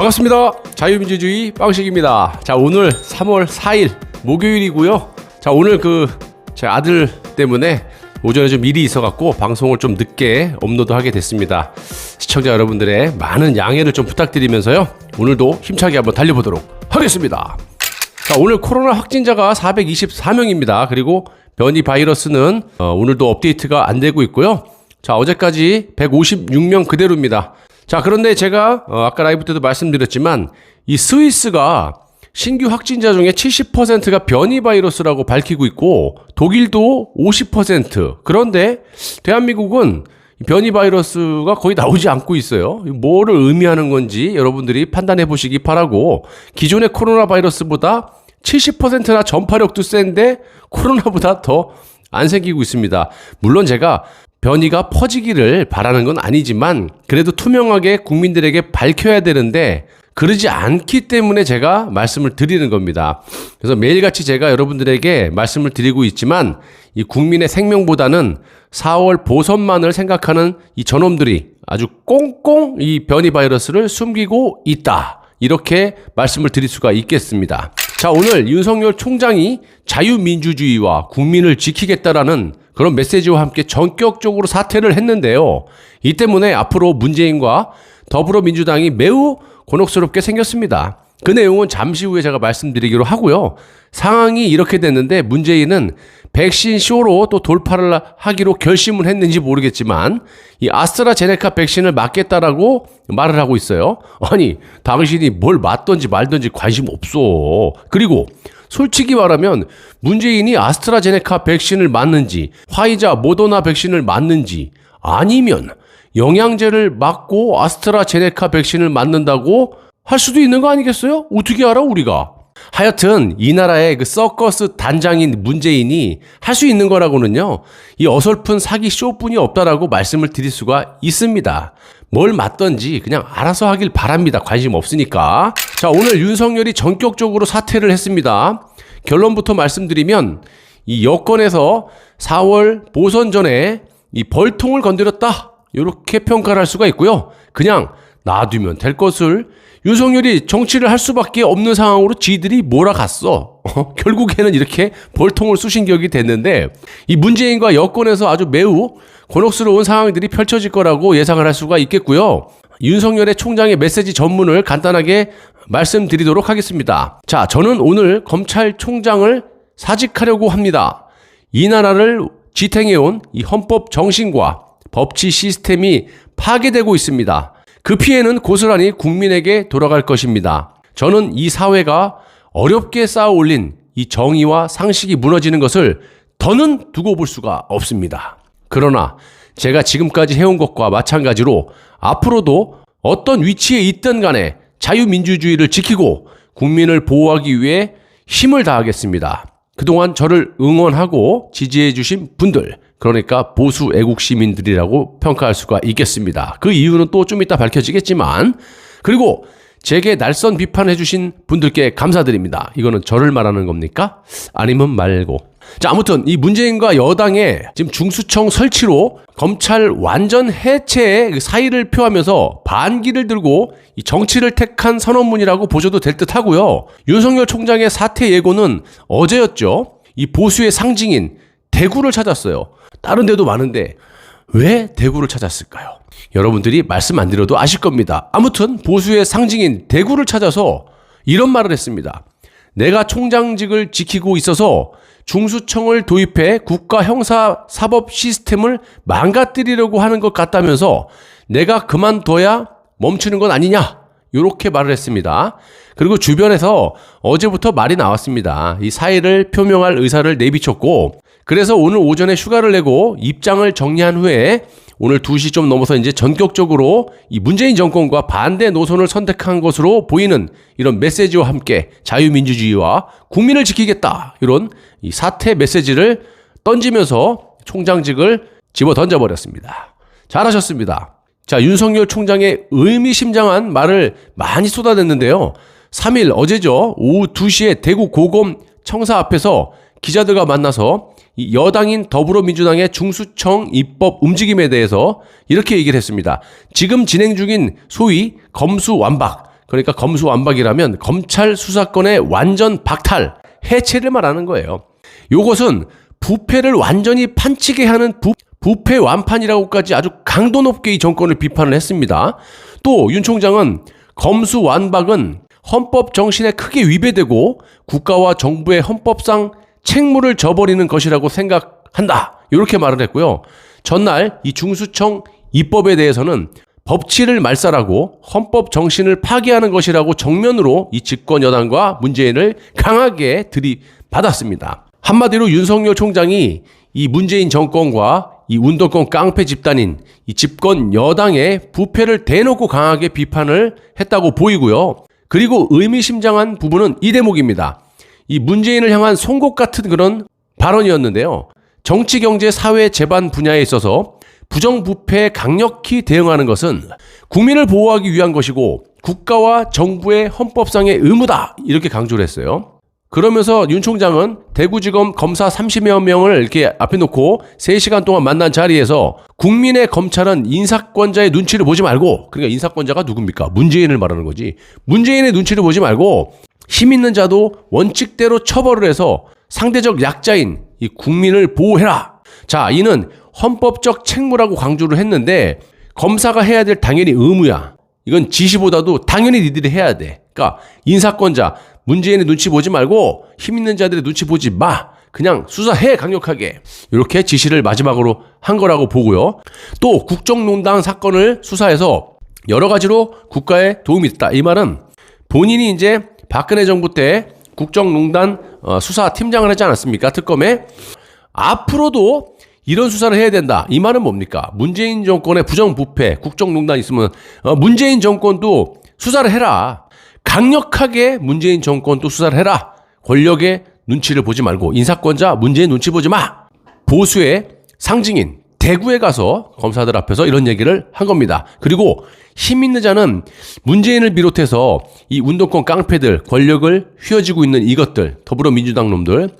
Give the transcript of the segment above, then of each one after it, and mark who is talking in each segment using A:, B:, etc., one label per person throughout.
A: 반갑습니다. 자유민주주의 빵식입니다. 자, 오늘 3월 4일 목요일이고요. 자, 오늘 제 아들 때문에 오전에 좀 일이 있어갖고 방송을 좀 늦게 업로드하게 됐습니다. 시청자 여러분들의 많은 양해를 좀 부탁드리면서요, 오늘도 힘차게 한번 달려보도록 하겠습니다. 자, 오늘 코로나 확진자가 424명입니다. 그리고 변이 바이러스는 오늘도 업데이트가 안 되고 있고요. 자, 어제까지 156명 그대로입니다. 자, 그런데 제가 아까 라이브 때도 말씀드렸지만 이 스위스가 신규 확진자 중에 70%가 변이 바이러스라고 밝히고 있고 독일도 50%. 그런데 대한민국은 변이 바이러스가 거의 나오지 않고 있어요. 뭐를 의미하는 건지 여러분들이 판단해 보시기 바라고, 기존의 코로나 바이러스보다 70%나 전파력도 센데 코로나보다 더 안 생기고 있습니다. 물론 제가 변이가 퍼지기를 바라는 건 아니지만 그래도 투명하게 국민들에게 밝혀야 되는데 그러지 않기 때문에 제가 말씀을 드리는 겁니다. 그래서 매일같이 제가 여러분들에게 말씀을 드리고 있지만 이 국민의 생명보다는 4월 보선만을 생각하는 이 저놈들이 아주 꽁꽁 이 변이 바이러스를 숨기고 있다, 이렇게 말씀을 드릴 수가 있겠습니다. 자, 오늘 윤석열 총장이 자유민주주의와 국민을 지키겠다라는 그런 메시지와 함께 전격적으로 사퇴를 했는데요. 이 때문에 앞으로 문재인과 더불어민주당이 매우 곤혹스럽게 생겼습니다. 그 내용은 잠시 후에 제가 말씀드리기로 하고요. 상황이 이렇게 됐는데 문재인은 백신 쇼로 또 돌파를 하기로 결심을 했는지 모르겠지만 이 아스트라제네카 백신을 맞겠다라고 말을 하고 있어요. 아니, 당신이 뭘 맞던지 말던지 관심 없어. 그리고 솔직히 말하면 문재인이 아스트라제네카 백신을 맞는지 화이자 모더나 백신을 맞는지 아니면 영양제를 맞고 아스트라제네카 백신을 맞는다고 할 수도 있는 거 아니겠어요? 어떻게 알아 우리가? 하여튼 이 나라의 그 서커스 단장인 문재인이 할 수 있는 거라고는요, 이 어설픈 사기 쇼뿐이 없다라고 말씀을 드릴 수가 있습니다. 뭘 맞던지 그냥 알아서 하길 바랍니다. 관심 없으니까. 자, 오늘 윤석열이 전격적으로 사퇴를 했습니다. 결론부터 말씀드리면 이 여권에서 4월 보선 전에 이 벌통을 건드렸다, 이렇게 평가를 할 수가 있고요. 그냥 놔두면 될 것을 윤석열이 정치를 할 수밖에 없는 상황으로 지들이 몰아갔어. 결국에는 이렇게 벌통을 쑤신 격이 됐는데 이 문재인과 여권에서 아주 매우 곤혹스러운 상황들이 펼쳐질 거라고 예상을 할 수가 있겠고요. 윤석열의 총장의 메시지 전문을 간단하게 말씀드리도록 하겠습니다. 자, 저는 오늘 검찰총장을 사직하려고 합니다. 이 나라를 지탱해온 이 헌법 정신과 법치 시스템이 파괴되고 있습니다. 그 피해는 고스란히 국민에게 돌아갈 것입니다. 저는 이 사회가 어렵게 쌓아 올린 이 정의와 상식이 무너지는 것을 더는 두고 볼 수가 없습니다. 그러나 제가 지금까지 해온 것과 마찬가지로 앞으로도 어떤 위치에 있든 간에 자유민주주의를 지키고 국민을 보호하기 위해 힘을 다하겠습니다. 그동안 저를 응원하고 지지해 주신 분들, 그러니까 보수 애국 시민들이라고 평가할 수가 있겠습니다. 그 이유는 또 좀 이따 밝혀지겠지만, 그리고 제게 날선 비판해 주신 분들께 감사드립니다. 이거는 저를 말하는 겁니까? 아니면 말고. 자, 아무튼 이 문재인과 여당의 지금 중수청 설치로 검찰 완전 해체의 사의를 표하면서 반기를 들고 이 정치를 택한 선언문이라고 보셔도 될 듯 하고요. 윤석열 총장의 사퇴 예고는 어제였죠. 이 보수의 상징인 대구를 찾았어요. 다른 데도 많은데 왜 대구를 찾았을까요? 여러분들이 말씀 안 드려도 아실 겁니다. 아무튼 보수의 상징인 대구를 찾아서 이런 말을 했습니다. 내가 총장직을 지키고 있어서 중수청을 도입해 국가 형사 사법 시스템을 망가뜨리려고 하는 것 같다면서 내가 그만둬야 멈추는 건 아니냐, 이렇게 말을 했습니다. 그리고 주변에서 어제부터 말이 나왔습니다. 이 사의를 표명할 의사를 내비쳤고, 그래서 오늘 오전에 휴가를 내고 입장을 정리한 후에 오늘 2시 좀 넘어서 이제 전격적으로 이 문재인 정권과 반대 노선을 선택한 것으로 보이는 이런 메시지와 함께 자유민주주의와 국민을 지키겠다, 이런 이 사퇴 메시지를 던지면서 총장직을 집어 던져버렸습니다. 잘하셨습니다. 자, 윤석열 총장의 의미심장한 말을 많이 쏟아냈는데요. 3일 어제죠. 오후 2시에 대구 고검 청사 앞에서 기자들과 만나서 이 여당인 더불어민주당의 중수청 입법 움직임에 대해서 이렇게 얘기를 했습니다. 지금 진행 중인 소위 검수완박, 그러니까 검수완박이라면 검찰 수사권의 완전 박탈, 해체를 말하는 거예요. 요것은 부패를 완전히 판치게 하는 부패 완판이라고까지 아주 강도 높게 이 정권을 비판을 했습니다. 또 윤 총장은 검수완박은 헌법 정신에 크게 위배되고 국가와 정부의 헌법상 책무를 져버리는 것이라고 생각한다. 이렇게 말을 했고요. 전날 이 중수청 입법에 대해서는 법치를 말살하고 헌법 정신을 파괴하는 것이라고 정면으로 이 집권 여당과 문재인을 강하게 들이받았습니다. 한마디로 윤석열 총장이 이 문재인 정권과 이 운동권 깡패 집단인 이 집권 여당의 부패를 대놓고 강하게 비판을 했다고 보이고요. 그리고 의미심장한 부분은 이 대목입니다. 이 문재인을 향한 송곳 같은 그런 발언이었는데요. 정치, 경제, 사회, 재반 분야에 있어서 부정부패에 강력히 대응하는 것은 국민을 보호하기 위한 것이고 국가와 정부의 헌법상의 의무다. 이렇게 강조를 했어요. 그러면서 윤 총장은 대구지검 검사 30여 명을 이렇게 앞에 놓고 3시간 동안 만난 자리에서 국민의 검찰은 인사권자의 눈치를 보지 말고, 그러니까 인사권자가 누굽니까? 문재인을 말하는 거지. 문재인의 눈치를 보지 말고 힘 있는 자도 원칙대로 처벌을 해서 상대적 약자인 이 국민을 보호해라. 자, 이는 헌법적 책무라고 강조를 했는데 검사가 해야 될 당연히 의무야. 이건 지시보다도 당연히 니들이 해야 돼. 그러니까 인사권자 문재인의 눈치 보지 말고 힘 있는 자들의 눈치 보지 마. 그냥 수사해, 강력하게. 이렇게 지시를 마지막으로 한 거라고 보고요. 또 국정농단 사건을 수사해서 여러 가지로 국가에 도움이 됐다. 이 말은 본인이 이제 박근혜 정부 때 국정농단 수사팀장을 하지 않았습니까? 특검에. 앞으로도 이런 수사를 해야 된다. 이 말은 뭡니까? 문재인 정권의 부정부패, 국정농단 있으면 문재인 정권도 수사를 해라. 강력하게 문재인 정권도 수사를 해라. 권력의 눈치를 보지 말고 인사권자 문재인 눈치 보지 마. 보수의 상징인 대구에 가서 검사들 앞에서 이런 얘기를 한 겁니다. 그리고 힘 있는 자는 문재인을 비롯해서 이 운동권 깡패들, 권력을 휘어쥐고 있는 이것들, 더불어민주당 놈들,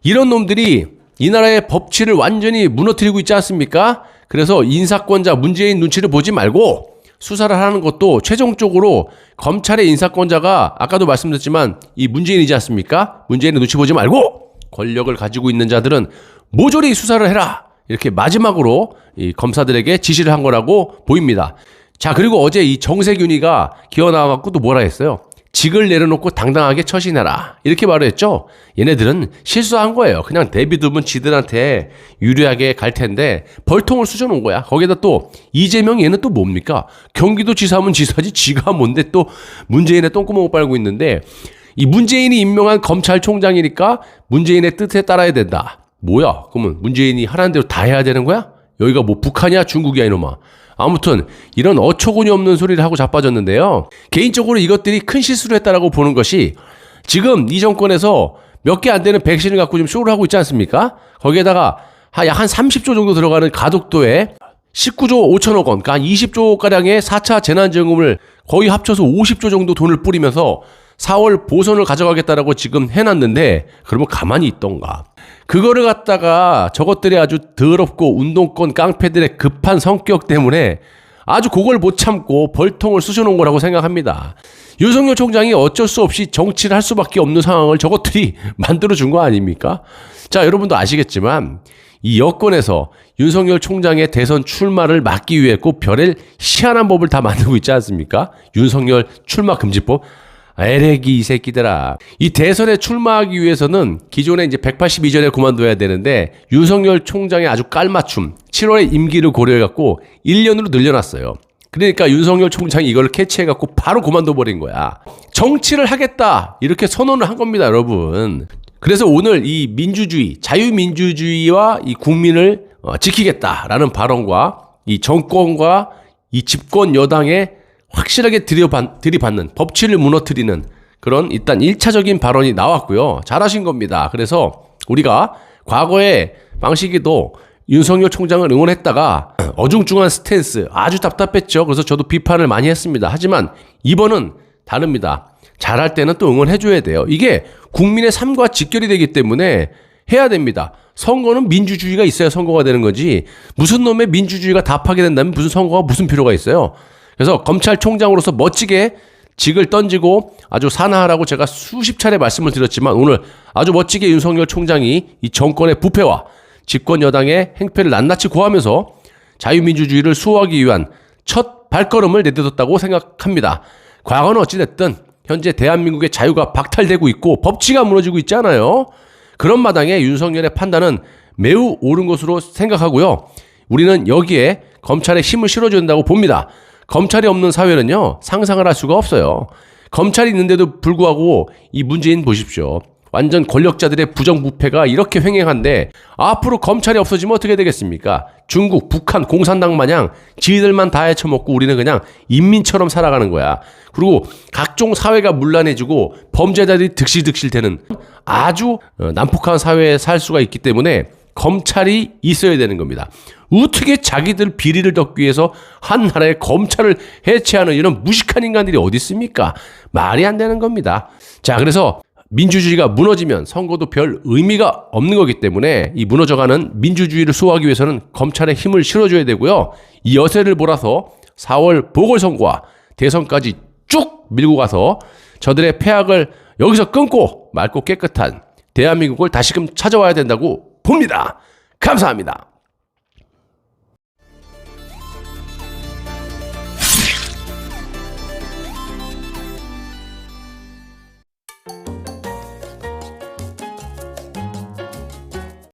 A: 이런 놈들이 이 나라의 법치를 완전히 무너뜨리고 있지 않습니까? 그래서 인사권자 문재인 눈치를 보지 말고 수사를 하는 것도 최종적으로 검찰의 인사권자가 아까도 말씀드렸지만 이 문재인이지 않습니까? 문재인의 눈치 보지 말고 권력을 가지고 있는 자들은 모조리 수사를 해라. 이렇게 마지막으로 이 검사들에게 지시를 한 거라고 보입니다. 자, 그리고 어제 이 정세균이가 기어나와갖고 또 뭐라 했어요? 직을 내려놓고 당당하게 처신해라. 이렇게 말을 했죠. 얘네들은 실수한 거예요. 그냥 내비두면 지들한테 유리하게 갈 텐데 벌통을 쑤셔놓은 거야. 거기다 또 이재명 얘는 또 뭡니까? 경기도지사면 지사지 지가 뭔데 또 문재인의 똥구멍을 빨고 있는데 이 문재인이 임명한 검찰총장이니까 문재인의 뜻에 따라야 된다. 뭐야? 그러면 문재인이 하라는 대로 다 해야 되는 거야? 여기가 뭐 북한이야? 중국이야 이놈아. 아무튼 이런 어처구니 없는 소리를 하고 자빠졌는데요. 개인적으로 이것들이 큰 실수를 했다라고 보는 것이 지금 이 정권에서 몇 개 안 되는 백신을 갖고 좀 쇼를 하고 있지 않습니까? 거기에다가 약 한 30조 정도 들어가는 가덕도에 19조 5천억 원, 그러니까 20조가량의 4차 재난지원금을 거의 합쳐서 50조 정도 돈을 뿌리면서 4월 보선을 가져가겠다라고 지금 해놨는데 그러면 가만히 있던가. 그거를 갖다가 저것들이 아주 더럽고 운동권 깡패들의 급한 성격 때문에 아주 그걸 못 참고 벌통을 쑤셔놓은 거라고 생각합니다. 윤석열 총장이 어쩔 수 없이 정치를 할 수밖에 없는 상황을 저것들이 만들어준 거 아닙니까? 자, 여러분도 아시겠지만 이 여권에서 윤석열 총장의 대선 출마를 막기 위해 꼭 별의 희한한 법을 다 만들고 있지 않습니까? 윤석열 출마 금지법. 에레기 이 새끼들아. 이 대선에 출마하기 위해서는 기존에 이제 182전에 그만둬야 되는데 윤석열 총장의 아주 깔맞춤 7월에 임기를 고려해갖고 1년으로 늘려놨어요. 그러니까 윤석열 총장이 이걸 캐치해갖고 바로 그만둬버린 거야. 정치를 하겠다 이렇게 선언을 한 겁니다, 여러분. 그래서 오늘 이 민주주의, 자유민주주의와 이 국민을 지키겠다라는 발언과 이 정권과 이 집권 여당의 확실하게 들이받는 법치를 무너뜨리는 그런 일단 1차적인 발언이 나왔고요. 잘하신 겁니다. 그래서 우리가 과거에 방식이도 윤석열 총장을 응원했다가 어중중한 스탠스 아주 답답했죠. 그래서 저도 비판을 많이 했습니다. 하지만 이번은 다릅니다. 잘할 때는 또 응원해줘야 돼요. 이게 국민의 삶과 직결이 되기 때문에 해야 됩니다. 선거는 민주주의가 있어야 선거가 되는 거지 무슨 놈의 민주주의가 다 파괴된다면 무슨 선거가 무슨 필요가 있어요. 그래서 검찰총장으로서 멋지게 직을 던지고 아주 산하하라고 제가 수십 차례 말씀을 드렸지만 오늘 아주 멋지게 윤석열 총장이 이 정권의 부패와 집권 여당의 행패를 낱낱이 고하면서 자유민주주의를 수호하기 위한 첫 발걸음을 내딛었다고 생각합니다. 과거는 어찌됐든 현재 대한민국의 자유가 박탈되고 있고 법치가 무너지고 있잖아요. 그런 마당에 윤석열의 판단은 매우 옳은 것으로 생각하고요. 우리는 여기에 검찰에 힘을 실어줘야 된다고 봅니다. 검찰이 없는 사회는요, 상상을 할 수가 없어요. 검찰이 있는데도 불구하고 이 문재인 보십시오. 완전 권력자들의 부정부패가 이렇게 횡행한데 앞으로 검찰이 없어지면 어떻게 되겠습니까? 중국, 북한, 공산당 마냥 지들만 다 헤쳐먹고 우리는 그냥 인민처럼 살아가는 거야. 그리고 각종 사회가 문란해지고 범죄자들이 득실득실 되는 아주 난폭한 사회에 살 수가 있기 때문에 검찰이 있어야 되는 겁니다. 어떻게 자기들 비리를 덮기 위해서 한 나라의 검찰을 해체하는 이런 무식한 인간들이 어디 있습니까? 말이 안 되는 겁니다. 자, 그래서 민주주의가 무너지면 선거도 별 의미가 없는 거기 때문에 이 무너져가는 민주주의를 수호하기 위해서는 검찰에 힘을 실어줘야 되고요. 이 여세를 몰아서 4월 보궐선거와 대선까지 쭉 밀고 가서 저들의 폐악을 여기서 끊고 맑고 깨끗한 대한민국을 다시금 찾아와야 된다고 봅니다. 감사합니다.